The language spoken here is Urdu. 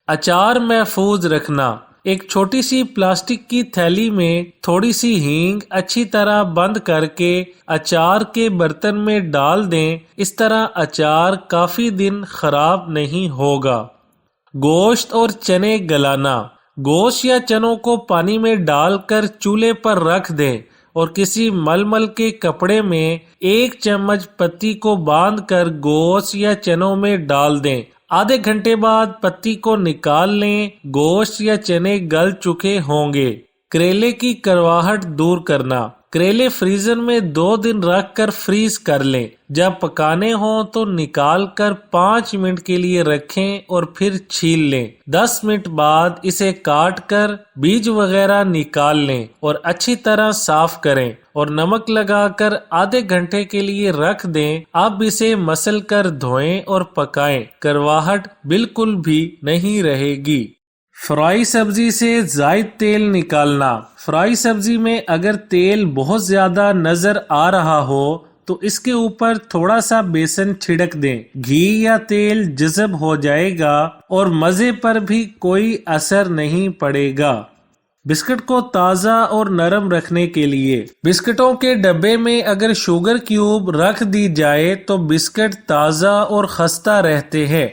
اچار محفوظ رکھنا۔ ایک چھوٹی سی پلاسٹک کی تھیلی میں تھوڑی سی ہینگ اچھی طرح بند کر کے اچار کے برتن میں ڈال دیں، اس طرح اچار کافی دن خراب نہیں ہوگا۔ گوشت اور چنے گلانا۔ گوشت یا چنوں کو پانی میں ڈال کر چولہے پر رکھ دیں اور کسی ململ کے کپڑے میں 1 چمچ پتی کو باندھ کر گوشت یا چنوں میں ڈال دیں۔ آدھے گھنٹے بعد پتی کو نکال لیں، گوشت یا چنے گل چکے ہوں گے۔ کریلے کی کرواہٹ دور کرنا۔ کریلے فریزر میں 2 دن رکھ کر فریز کر لیں۔ جب پکانے ہوں تو نکال کر 5 منٹ کے لیے رکھیں اور پھر چھیل لیں۔ 10 منٹ بعد اسے کاٹ کر بیج وغیرہ نکال لیں اور اچھی طرح صاف کریں اور نمک لگا کر آدھے گھنٹے کے لیے رکھ دیں۔ اب اسے مسل کر دھوئیں اور پکائیں، کرواہٹ بالکل بھی نہیں رہے گی۔ فرائی سبزی سے زائد تیل نکالنا۔ فرائی سبزی میں اگر تیل بہت زیادہ نظر آ رہا ہو تو اس کے اوپر تھوڑا سا بیسن چھڑک دیں، گھی یا تیل جذب ہو جائے گا اور مزے پر بھی کوئی اثر نہیں پڑے گا۔ بسکٹ کو تازہ اور نرم رکھنے کے لیے۔ بسکٹوں کے ڈبے میں اگر شوگر کیوب رکھ دی جائے تو بسکٹ تازہ اور خستہ رہتے ہیں۔